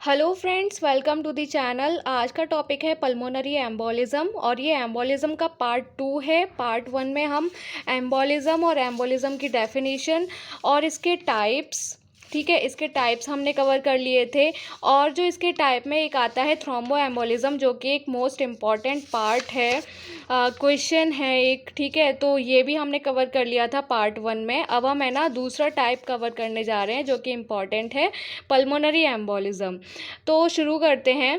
Hello friends, welcome to the channel. आज का topic है पल्मोनरी एम्बोलिज्म और ये एम्बोलिज्म का पार्ट 2 है। पार्ट 1 में हम एम्बोलिज्म और एम्बोलिज्म की डेफिनेशन और इसके टाइप्स, ठीक है, इसके टाइप्स हमने कवर कर लिए थे। और जो इसके टाइप में एक आता है थ्रोम्बो एम्बोलिज्म, जो कि एक मोस्ट इम्पॉर्टेंट पार्ट है, क्वेश्चन है एक, ठीक है। तो ये भी हमने कवर कर लिया था पार्ट 1 में। अब हम है ना दूसरा टाइप कवर करने जा रहे हैं जो कि इम्पॉर्टेंट है, पल्मोनरी एम्बोलिज्म। तो शुरू करते हैं।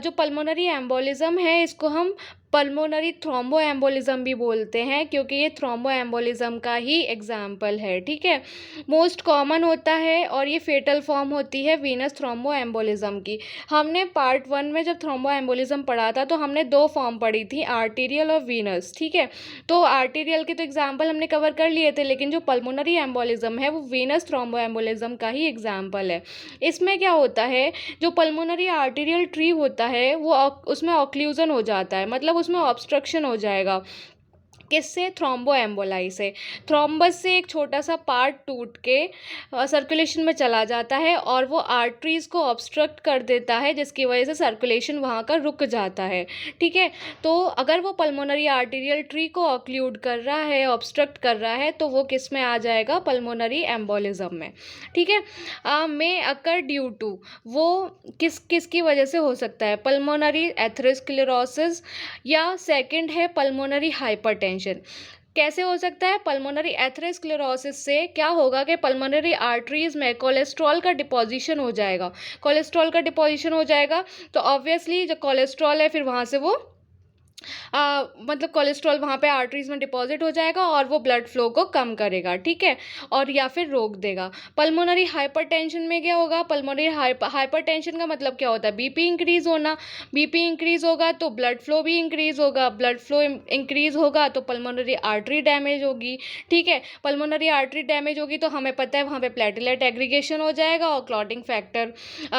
जो पल्मोनरी एम्बोलिज्म है इसको हम पल्मोनरी थ्रोम्बो एम्बोलिज्म भी बोलते हैं, क्योंकि ये थ्रोम्बो एम्बोलिज्म का ही एग्जाम्पल है, ठीक है। मोस्ट कॉमन होता है और ये फेटल फॉर्म होती है वीनस थ्रोम्बो एम्बोलिज्म की। हमने पार्ट 1 में जब थ्रोम्बो एम्बोलिज्म पढ़ा था तो हमने दो फॉर्म पढ़ी थी, आर्टीरियल और वीनस, ठीक है। तो आर्टीरियल के तो एग्जाम्पल हमने कवर कर लिए थे, लेकिन जो पल्मोनरी एम्बोलिज्म है वो वीनस थ्रोम्बो एम्बोलिज्म का ही एग्जाम्पल है। इसमें क्या होता है, जो पल्मोनरी आर्टीरियल ट्री होता है वो उसमें ऑक्लूजन हो जाता है, मतलब उसमें ऑब्स्ट्रक्शन हो जाएगा। किससे? थ्रोम्बो एम्बोलाई से। थ्रोम्बस से एक छोटा सा पार्ट टूट के सर्कुलेशन में चला जाता है और वो आर्टरीज़ को ऑब्स्ट्रक्ट कर देता है, जिसकी वजह से सर्कुलेशन वहाँ का रुक जाता है, ठीक है। तो अगर वो पल्मोनरी आर्टीरियल ट्री को ऑक्लूड कर रहा है, ऑब्स्ट्रक्ट कर रहा है, तो वो किस में आ जाएगा? पल्मोनरी एम्बोलिज्म में, ठीक है। मे अकर ड्यू टू, वो किसकी वजह से हो सकता है? पल्मोनरी एथेरोस्क्लेरोसिस, या सेकंड है पल्मोनरी हाइपरटेंशन। कैसे हो सकता है? पल्मोनरी एथेरोस्क्लेरोसिस से क्या होगा कि पल्मोनरी आर्टरीज में कोलेस्ट्रॉल का डिपोजिशन हो जाएगा। कोलेस्ट्रॉल का डिपोजिशन हो जाएगा तो ऑब्वियसली जो कोलेस्ट्रॉल है फिर वहाँ से वो मतलब कोलेस्ट्रॉल वहाँ पे आर्टरीज में डिपॉजिट हो जाएगा और वो ब्लड फ्लो को कम करेगा, ठीक है, और या फिर रोक देगा। पल्मोनरी हाइपरटेंशन में क्या होगा? पल्मोनरी हाइपरटेंशन का मतलब क्या होता है? बीपी इंक्रीज होना। बीपी इंक्रीज होगा तो ब्लड फ्लो भी इंक्रीज होगा। ब्लड फ्लो इंक्रीज होगा तो पल्मोनरी आर्टरी डैमेज होगी, ठीक है। पल्मोनरी आर्टरी डैमेज होगी तो हमें पता है वहाँ पे प्लेटलेट एग्रीगेशन हो जाएगा और क्लॉटिंग फैक्टर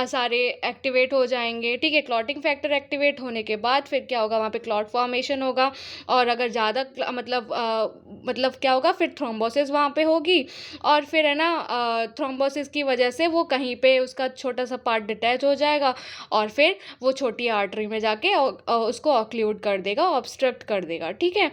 सारे एक्टिवेट हो जाएंगे, ठीक है। क्लॉटिंग फैक्टर एक्टिवेट होने के बाद फिर क्या होगा? वहाँ पे क्लॉट फॉर्मेशन होगा और अगर ज़्यादा मतलब क्या होगा? फिर थ्रोम्बोसिस वहाँ पे होगी और फिर है ना थ्रोम्बोसिस की वजह से वो कहीं पे उसका छोटा सा पार्ट डिटैच हो जाएगा और फिर वो छोटी आर्टरी में जाके उसको ऑक्लूड कर देगा, ऑब्स्ट्रक्ट कर देगा, ठीक है।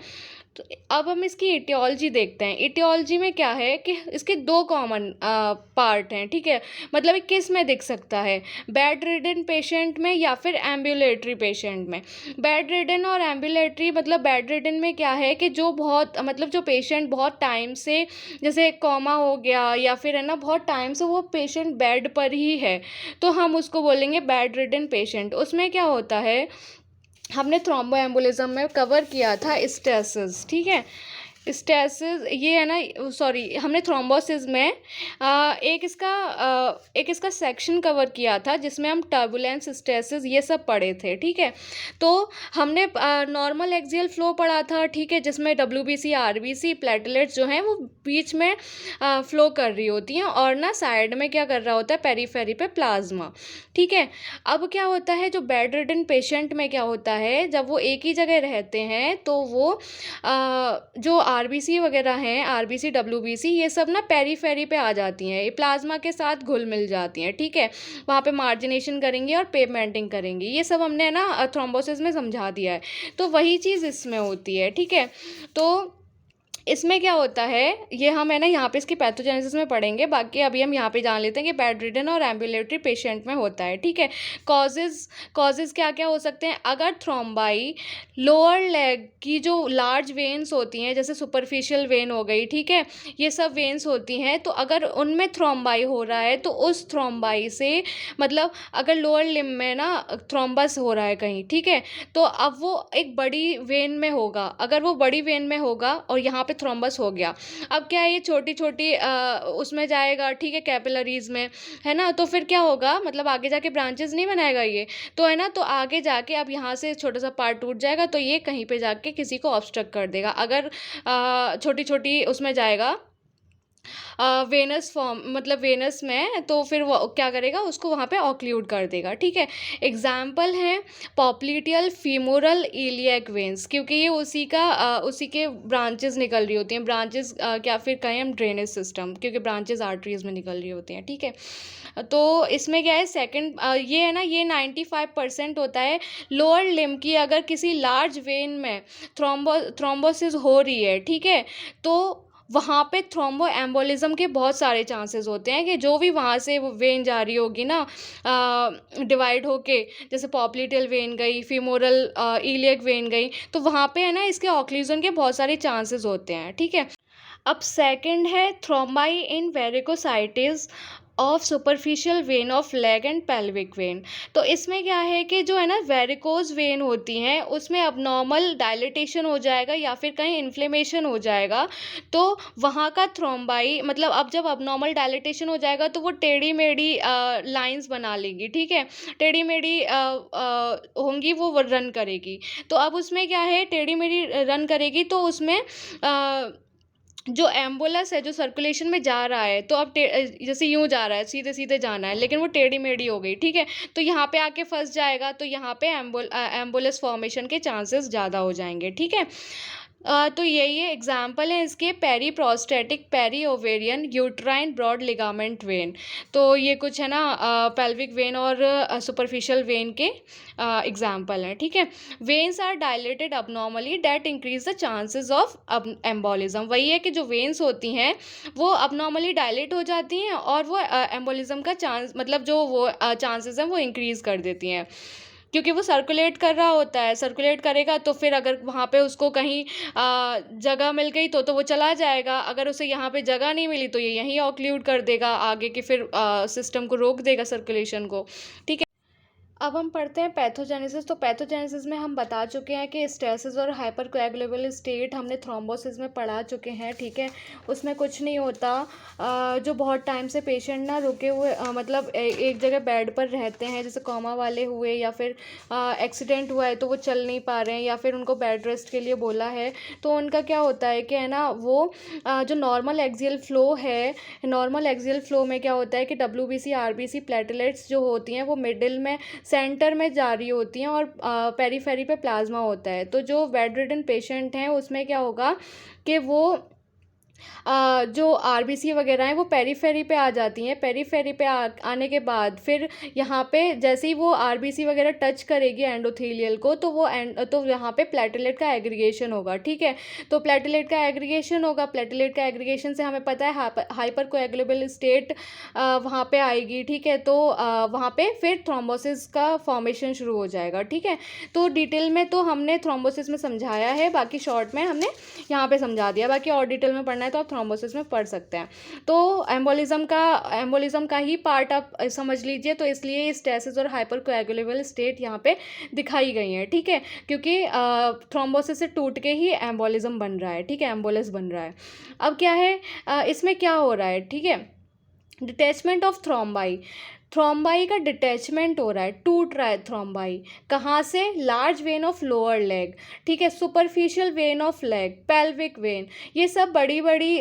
तो अब हम इसकी इटियोलॉजी देखते हैं। इटियोलॉजी में क्या है कि इसके दो कॉमन पार्ट हैं, ठीक है। मतलब ये किस में दिख सकता है? बेड रिडन पेशेंट में या फिर एम्बुलेटरी पेशेंट में। बेड रिडन और एम्बुलेटरी, मतलब बेड रिडन में क्या है कि जो बहुत मतलब जो पेशेंट बहुत टाइम से, जैसे कोमा हो गया या फिर है ना बहुत टाइम से वो पेशेंट बेड पर ही है, तो हम उसको बोलेंगे बेड रिडन पेशेंट। उसमें क्या होता है, हमने थ्रोम्बो एम्बोलिज्म में कवर किया था स्टेसिस, ठीक है। स्टेसिस ये है ना, सॉरी, हमने थ्रोम्बोसिस में एक इसका सेक्शन कवर किया था जिसमें हम टर्बुलेंस, स्टेसिस ये सब पढ़े थे, ठीक है। तो हमने नॉर्मल एक्सियल फ्लो पढ़ा था, ठीक है, जिसमें डब्ल्यूबीसी, आरबीसी, प्लेटलेट्स जो हैं वो बीच में फ्लो कर रही होती हैं और ना साइड में क्या कर रहा होता है? पेरीफेरी पे प्लाज्मा, ठीक है। अब क्या होता है, जो बेड रिडन पेशेंट में क्या होता है, जब वो एक ही जगह रहते हैं तो वो जो आरबीसी वगैरह हैं, आरबीसी, डब्ल्यूबीसी, ये सब ना पेरीफेरी पे आ जाती हैं, ये प्लाज्मा के साथ घुल मिल जाती हैं, ठीक है। वहाँ पे मार्जिनेशन करेंगी और पेवमेंटिंग करेंगी, ये सब हमने ना थ्रोम्बोसिस में समझा दिया है। तो वही चीज़ इसमें होती है, ठीक है। तो इसमें क्या होता है, ये हम है ना यहाँ पे इसकी पैथोजेनेसिस में पढ़ेंगे, बाकी अभी हम यहाँ पे जान लेते हैं कि बेड रिडन और एम्बुलेटरी पेशेंट में होता है, ठीक है। कॉजेज़ क्या क्या हो सकते हैं? अगर थ्रोम्बाई लोअर लेग की जो लार्ज वेन्स होती हैं, जैसे सुपरफिशियल वेन हो गई, ठीक है, ये सब वेन्स होती हैं, तो अगर उनमें थ्रोम्बाई हो रहा है तो उस थ्रोम्बाई से, मतलब अगर लोअर लिम्ब में ना थ्रोम्बस हो रहा है कहीं, ठीक है, तो अब वो एक बड़ी वेन में होगा। अगर वो बड़ी वेन में होगा और यहाँ पे थ्रोम्बस हो गया, अब क्या है, ये छोटी छोटी उसमें जाएगा, ठीक है, कैपिलरीज में, है ना। तो फिर क्या होगा, मतलब आगे जाके ब्रांचेस नहीं बनाएगा ये, तो है ना, तो आगे जाके अब यहाँ से छोटा सा पार्ट टूट जाएगा तो ये कहीं पे जाके किसी को ऑब्स्ट्रक्ट कर देगा। अगर छोटी छोटी उसमें जाएगा वेनस फॉर्म मतलब वेनस में, तो फिर वो क्या करेगा, उसको वहाँ पे ऑक्लूड कर देगा, ठीक है। एग्जाम्पल है पॉप्लिटियल फीमोरल इलियक वेन्स, क्योंकि ये उसी के ब्रांचेस निकल रही होती हैं, ब्रांचेस क्या फिर कहें हम ड्रेनेज सिस्टम, क्योंकि ब्रांचेस आर्टरीज में निकल रही होती हैं, ठीक है। तो इसमें क्या है, सेकंड ये है ना, ये 95% होता है लोअर लिम्ब की, अगर किसी लार्ज वेन में थ्रोम्बोसिस हो रही है, ठीक है, तो वहाँ पे थ्रोम्बो एम्बोलिज्म के बहुत सारे चांसेस होते हैं कि जो भी वहाँ से वो वेन जा रही होगी ना, डिवाइड होके, जैसे पॉप्लिटियल वेन गई, फीमोरल इलियक वेन गई, तो वहाँ पे है ना इसके ऑक्लूजन के बहुत सारे चांसेस होते हैं, ठीक है। अब सेकंड है thrombi in varicosities of superficial vein of leg and pelvic vein. तो इसमें क्या है कि जो है ना वेरिकोज वेन होती हैं, उसमें अबनॉर्मल डायलिटेशन हो जाएगा या फिर कहीं इन्फ्लेमेशन हो जाएगा, तो वहाँ का थ्रोम्बाई मतलब अब जब अबनॉर्मल डायलिटेशन हो जाएगा तो वो टेढ़ी मेढ़ी लाइंस बना लेंगी, ठीक है, टेढ़ी मेढ़ी होंगी, वो रन करेगी। तो अब उसमें क्या है, टेढ़ी मेढ़ी रन करेगी, तो उसमें जो एम्बुलेंस है, जो सर्कुलेशन में जा रहा है, तो अब जैसे यूँ जा रहा है, सीधे सीधे जाना है, लेकिन वो टेढ़ी मेढ़ी हो गई, ठीक है, तो यहाँ पे आके फंस जाएगा, तो यहाँ पे एम्बुलेंस फॉर्मेशन के चांसेस ज़्यादा हो जाएंगे, ठीक है। तो यही एग्जाम्पल है इसके peri prostatic, peri ovarian, uterine broad ligament vein. तो ये कुछ है ना पेल्विक वेन और सुपरफिशियल वेन के एग्जाम्पल हैं, ठीक है। Veins are dilated abnormally that increase the chances of embolism. वही है कि जो वेन्स होती हैं वो abnormally डायलेट हो जाती हैं और वो एम्बोलिज्म का चांस मतलब जो वो चांसेस हैं वो इंक्रीज़ कर देती हैं, क्योंकि वो सर्कुलेट कर रहा होता है, सर्कुलेट करेगा तो फिर अगर वहाँ पे उसको कहीं जगह मिल गई तो वो चला जाएगा, अगर उसे यहाँ पे जगह नहीं मिली तो ये यहीं ऑक्लूड कर देगा आगे के, फिर सिस्टम को रोक देगा सर्कुलेशन को, ठीक है। अब हम पढ़ते हैं पैथोजेनेसिस। तो पैथोजेनेसिस में हम बता चुके हैं कि स्टेसिस और हाइपरकोएगुलेबल स्टेट हमने थ्रोम्बोसिस में पढ़ा चुके हैं, ठीक है। उसमें कुछ नहीं होता, जो बहुत टाइम से पेशेंट ना रुके हुए मतलब एक जगह बेड पर रहते हैं, जैसे कोमा वाले हुए या फिर एक्सीडेंट हुआ है तो वो चल नहीं पा रहे हैं या फिर उनको बेड रेस्ट के लिए बोला है, तो उनका क्या होता है कि है ना वो जो नॉर्मल एक्सियल फ्लो है, नॉर्मल एक्सियल फ्लो में क्या होता है कि WBC RBC प्लेटलेट्स जो होती हैं वो मिडिल में सेंटर में जा रही होती हैं और पेरीफेरी पे प्लाज्मा होता है। तो जो बेड रिडन पेशेंट हैं उसमें क्या होगा कि वो जो आरबीसी वगैरह हैं वो पेरीफेरी पे आ जाती हैं, पेरीफेरी पे आने के बाद फिर यहाँ पे जैसे ही वो आरबीसी वगैरह टच करेगी एंडोथेलियल को, तो वो तो यहाँ पे प्लेटलेट का एग्रीगेशन होगा, ठीक है। तो प्लेटलेट का एग्रीगेशन होगा, प्लेटलेट का एग्रीगेशन से हमें पता है हाइपर कोएगुलेबल स्टेट वहाँ पे आएगी, ठीक है। तो वहाँ पे फिर थ्रोम्बोसिस का फॉर्मेशन शुरू हो जाएगा, ठीक है। तो डिटेल में तो हमने थ्रोम्बोसिस में समझाया है, बाकी शॉर्ट में हमने यहाँ पे समझा दिया, बाकी और डिटेल में पढ़ना है तो आप थ्रोम्बोसिस में पढ़ सकते हैं। तो एम्बोलिज्म का ही पार्ट आप समझ लीजिए, तो इसलिए स्टेसिस और हाइपर कोएगुलेबल स्टेट यहाँ पे दिखाई गई हैं, ठीक है, क्योंकि थ्रोम्बोसिस से टूट के ही एम्बोलिज्म बन रहा है, ठीक है, एम्बोलिस बन रहा है। अब क्या है इसमें क्या हो रहा है, ठीक है, डिटैचमेंट ऑफ थ्रोम्बाई, थ्रोम्बाई का डिटैचमेंट हो रहा है, टूट रहा है थ्रोम्बाई, कहाँ से, large when of lower leg, ठीक है, superficial vein of leg, pelvic when, ये सब बड़ी बड़ी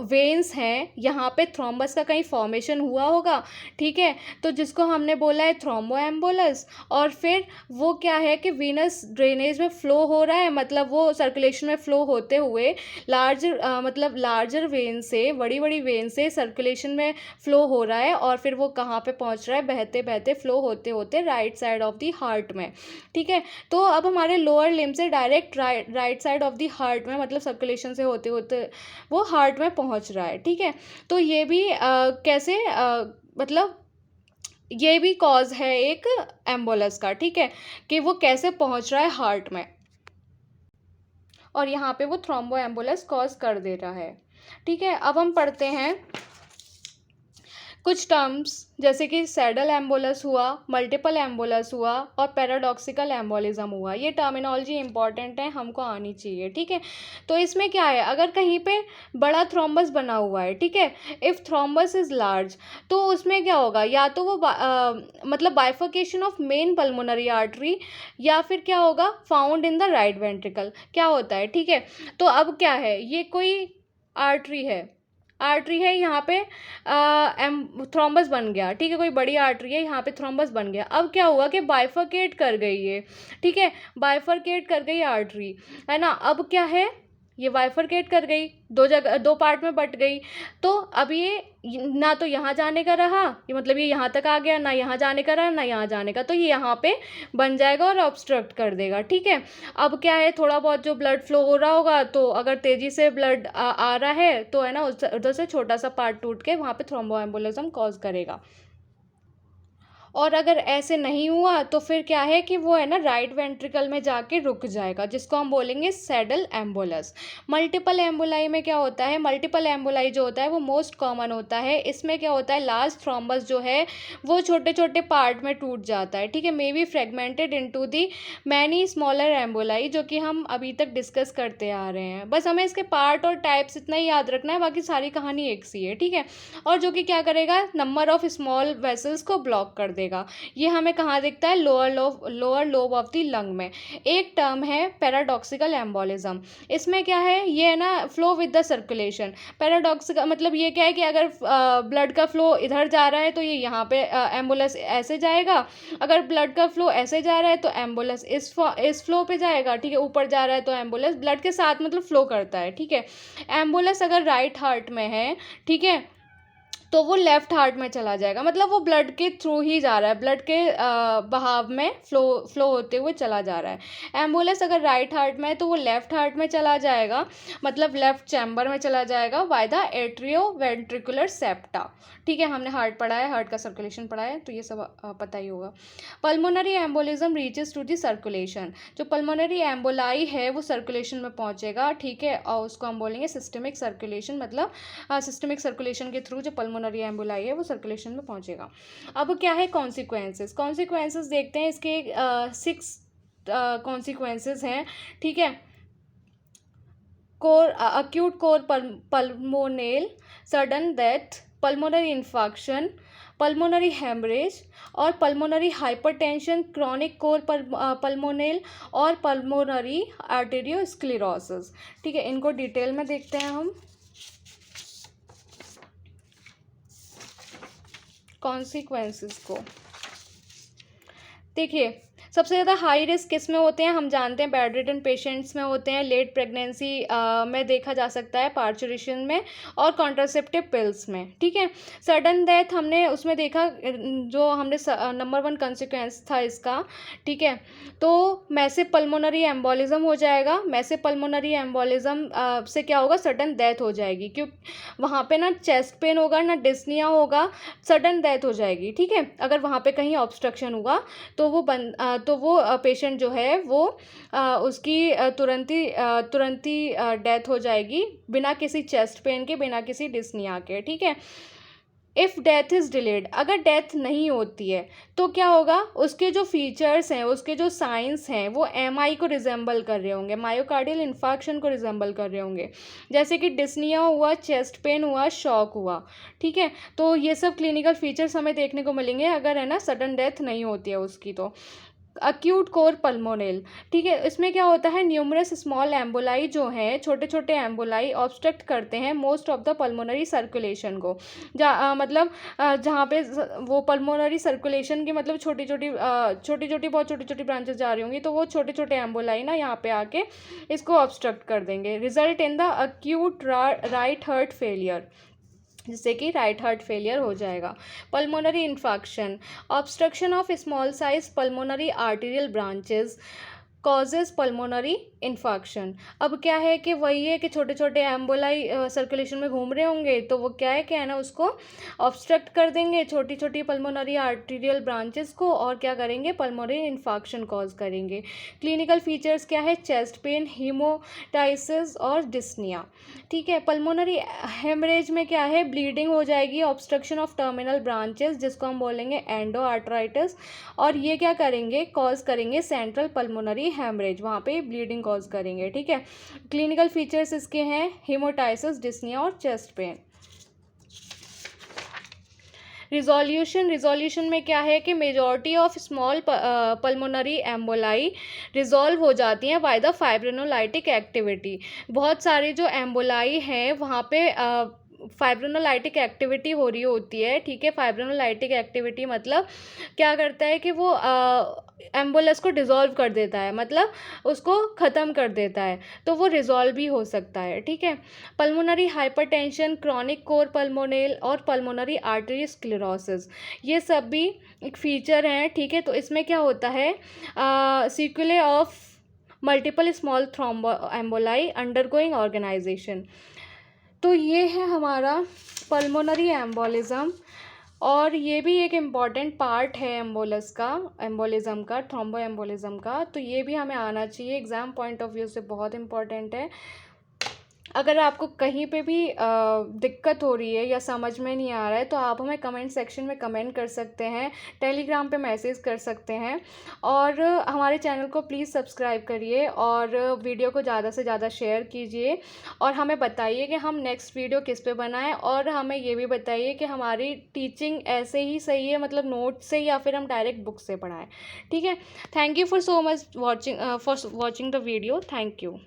वेन्स हैं, यहाँ पे थ्रोम्बस का कहीं फॉर्मेशन हुआ होगा, ठीक है, तो जिसको हमने बोला है थ्रोम्बो एम्बोलस। और फिर वो क्या है कि वीनस ड्रेनेज में फ्लो हो रहा है, मतलब वो सर्कुलेशन में फ्लो होते हुए मतलब लार्जर वेन से, बड़ी बड़ी वेन से सर्कुलेशन में फ्लो हो रहा है और फिर वो कहाँ पे पहुंच रहा है, बहते बहते फ्लो होते होते right side of the heart में, ठीक है। तो अब हमारे लोअर लिम्ब से direct right side of the heart में, मतलब सर्कुलेशन से होते होते वो हार्ट में पहुंच रहा है, ठीक है। तो ये भी कैसे मतलब ये भी कॉज है एक एम्बोलस का, ठीक है, कि वो कैसे पहुंच रहा है हार्ट में, और यहाँ पे वो थ्रोम्बो एम्बोलस कॉज कर दे रहा है, ठीक है। अब हम पढ़ते हैं कुछ टर्म्स, जैसे कि सैडल एम्बोलस हुआ, मल्टीपल एम्बोलस हुआ और पैराडॉक्सिकल एम्बोलिज्म हुआ। ये टर्मिनोलॉजी इंपॉर्टेंट है, हमको आनी चाहिए, ठीक है। तो इसमें क्या है, अगर कहीं पे बड़ा थ्रोम्बस बना हुआ है, ठीक है, इफ़ थ्रोम्बस इज़ लार्ज, तो उसमें क्या होगा, या तो वो मतलब bifurcation of main pulmonary artery, या फिर क्या होगा, found in the right ventricle, क्या होता है, ठीक है। तो अब क्या है, ये कोई आर्टरी है, आर्टरी है यहाँ पे थ्रोम्बस बन गया, ठीक है, कोई बड़ी आर्टरी है यहाँ पे थ्रोम्बस बन गया। अब क्या हुआ कि बाइफरकेट कर गई ये, ठीक है, बाइफरकेट कर गई आर्टरी, है ना। अब क्या है, ये बाइफरकेट कर गई, दो जगह, दो पार्ट में बट गई। तो अब ये ना तो यहाँ जाने का रहा, ये मतलब ये यहाँ तक आ गया, ना यहाँ जाने का रहा, ना यहाँ जाने का, तो ये यहाँ पे बन जाएगा और ऑब्स्ट्रक्ट कर देगा, ठीक है। अब क्या है, थोड़ा बहुत जो ब्लड फ्लो हो रहा होगा, तो अगर तेज़ी से ब्लड आ रहा है तो है ना, उधर से छोटा सा पार्ट टूट के वहाँ पे थ्रोम्बोएम्बोलिज्म कॉज करेगा। और अगर ऐसे नहीं हुआ तो फिर क्या है कि वो है ना राइट वेंट्रिकल में जाके रुक जाएगा, जिसको हम बोलेंगे सैडल एम्बोलस। मल्टीपल एम्बोलाई में क्या होता है, मल्टीपल एम्बोलाई जो होता है वो मोस्ट कॉमन होता है। इसमें क्या होता है, लार्ज थ्रोम्बस जो है वो छोटे छोटे पार्ट में टूट जाता है, ठीक है, may be fragmented into the many smaller emboli, जो कि हम अभी तक डिस्कस करते आ रहे हैं। बस हमें इसके पार्ट और टाइप्स इतना ही याद रखना है, बाकी सारी कहानी एक सी है, ठीक है। और जो कि क्या करेगा, नंबर ऑफ स्मॉल वेसल्स को ब्लॉक कर देगा। ये हमें कहाँ दिखता है, lower lobe of the lung में। एक टर्म है पैराडॉक्सिकल एम्बोलिज्म। इसमें क्या है, ये है ना flow with the circulation. Paradoxical मतलब ये क्या है कि अगर ब्लड का फ्लो इधर जा रहा है तो ये यहाँ पे एम्बुलेंस ऐसे जाएगा, अगर ब्लड का फ्लो ऐसे जा रहा है तो एम्बुलेंस इस फ्लो पे जाएगा, ठीक है, ऊपर जा रहा है तो एम्बुलेंस ब्लड के साथ मतलब फ्लो करता है, ठीक है। एम्बुलेंस अगर राइट हार्ट में है, ठीक है, तो वो लेफ्ट हार्ट में चला जाएगा, मतलब वो ब्लड के थ्रू ही जा रहा है, ब्लड के बहाव में फ्लो होते हुए चला जा रहा है। एम्बुलेंस अगर राइट हार्ट में है तो वो लेफ्ट हार्ट में चला जाएगा, मतलब लेफ्ट चैम्बर में चला जाएगा by the atrio ventricular septa, ठीक है। हमने हार्ट पढ़ा है, हार्ट का सर्कुलेशन पढ़ा है, तो ये सब पता ही होगा। Pulmonary embolism reaches to the circulation. जो पल्मोनरी एम्बोलाई है वो सर्कुलेशन में पहुंचेगा, ठीक है, और उसको हम बोलेंगे सिस्टमिक सर्कुलेशन, मतलब सिस्टमिक सर्कुलेशन के थ्रू जो पल्मोनरी एम्बोलाई है वो सर्कुलेशन में पहुंचेगा। अब क्या है कॉन्सिक्वेंसेस देखते हैं इसके। 6 कॉन्सिक्वेंसेस हैं, ठीक है। acute core pulmonale, sudden death, pulmonary infarction, pulmonary hemorrhage और pulmonary hypertension, chronic core pulmonale और pulmonary arteriosclerosis, ठीक है। इनको डिटेल में देखते हैं हम। कॉन्सिक्वेंसेस को देखिए, सबसे ज़्यादा हाई रिस्क किस में होते हैं, हम जानते हैं बेड रिडन पेशेंट्स में होते हैं, लेट प्रेगनेंसी में देखा जा सकता है, पार्चुरेशन में और कॉन्ट्रासेप्टिव पिल्स में, ठीक है। सडन डेथ हमने उसमें देखा, जो हमने नंबर 1 कॉन्सिक्वेंस था इसका, ठीक है। तो मैसिव पल्मोनरी एम्बोलिज्म हो जाएगा। मैसिव पल्मोनरी एम्बोलिज्म से क्या होगा, सडन डेथ हो जाएगी, क्यों, वहाँ पे ना चेस्ट पेन होगा ना डिस्निया होगा, सडन डेथ हो जाएगी, ठीक है। अगर वहाँ पे कहीं ऑब्स्ट्रक्शन हुआ तो वो पेशेंट जो है वो उसकी तुरंत ही डेथ हो जाएगी, बिना किसी चेस्ट पेन के, बिना किसी डिस्निया के, ठीक है। इफ़ डेथ इज़ डिलेड, अगर डेथ नहीं होती है तो क्या होगा, उसके जो फीचर्स हैं, उसके जो साइंस हैं वो एमआई को रिजेंबल कर रहे होंगे, मायोकार्डियल इन्फार्क्शन को रिजेंबल कर रहे होंगे, जैसे कि डिस्निया हुआ, चेस्ट पेन हुआ, शॉक हुआ, ठीक है। तो ये सब क्लिनिकल फीचर्स हमें देखने को मिलेंगे अगर है ना सडन डेथ नहीं होती है उसकी। तो अक्यूट कोर पल्मोनेल, ठीक है, इसमें क्या होता है, न्यूमरस स्मॉल एम्बोलाई जो हैं, छोटे छोटे एम्बोलाई ऑब्स्ट्रक्ट करते हैं most of the pulmonary circulation को, मतलब जहाँ पे वो पल्मोनरी सर्कुलेशन की मतलब छोटी छोटी बहुत छोटी छोटी ब्रांचेस जा रही होंगी, तो वो छोटे छोटे एम्बोलाई ना यहाँ पे आके इसको ऑब्स्ट्रक्ट कर देंगे, result in the acute right heart failure, जिससे कि राइट हार्ट फेलियर हो जाएगा। Pulmonary infection, obstruction of small size pulmonary arterial branches causes pulmonary infection. अब क्या है कि वही है कि छोटे छोटे एम्बोलाई सर्कुलेशन में घूम रहे होंगे, तो वो क्या है ना उसको ऑब्स्ट्रक्ट कर देंगे छोटी छोटी पल्मोनरी आर्टेरियल ब्रांचेस को, और क्या करेंगे, पल्मोनरी इन्फेक्शन कॉज करेंगे। क्लिनिकल फीचर्स क्या है, चेस्ट पेन, हीमोटाइसिस और डिस्निया, ठीक है। पल्मोनरी हेमरेज में क्या है, ब्लीडिंग हो जाएगी, ऑब्स्ट्रक्शन ऑफ टर्मिनल ब्रांचेस, जिसको हम बोलेंगे एंडो आर्टराइटिस, और ये क्या करेंगे, कॉज करेंगे सेंट्रल पल्मोनरी हेमरेज, वहाँ पे ब्लीडिंग कॉज करेंगे, ठीक है। क्लिनिकल फीचर्स इसके हैं हीमोटाइसिस, डिस्निया और चेस्ट पेन। रिजोल्यूशन में क्या है कि majority of small pulmonary emboli resolve हो जाती हैं बाय द फाइब्रिनोलाइटिक एक्टिविटी। बहुत सारे जो एम्बोलाई हैं वहाँ पे फाइब्रोनोलाइटिक एक्टिविटी हो रही होती है, ठीक है। फाइब्रोनोलाइटिक एक्टिविटी मतलब क्या करता है कि वो एम्बुलस को डिज़ोल्व कर देता है, मतलब उसको ख़त्म कर देता है, तो वो रिज़ॉल्व भी हो सकता है, ठीक है। Pulmonary hypertension, chronic core pulmonale और पल्मोनरी आर्टरी स्क्लेरोसिस, ये सब भी एक फीचर हैं, ठीक है। तो इसमें क्या होता है, sequelae of multiple small thromboemboli undergoing organization. तो ये है हमारा पल्मोनरी एम्बोलिज़म, और ये भी एक इम्पॉर्टेंट पार्ट है एम्बोलिज़म का, थ्रोम्बो एम्बोलिज़म का। तो ये भी हमें आना चाहिए, एग्ज़ाम पॉइंट ऑफ व्यू से बहुत इम्पॉर्टेंट है। अगर आपको कहीं पे भी दिक्कत हो रही है या समझ में नहीं आ रहा है, तो आप हमें कमेंट सेक्शन में कमेंट कर सकते हैं, टेलीग्राम पे मैसेज कर सकते हैं, और हमारे चैनल को प्लीज़ सब्सक्राइब करिए और वीडियो को ज़्यादा से ज़्यादा शेयर कीजिए, और हमें बताइए कि हम नेक्स्ट वीडियो किस पे बनाएं, और हमें ये भी बताइए कि हमारी टीचिंग ऐसे ही सही है, मतलब नोट से, या फिर हम डायरेक्ट बुक से पढ़ाएँ, ठीक है। Thank you for so much watching the video. Thank you.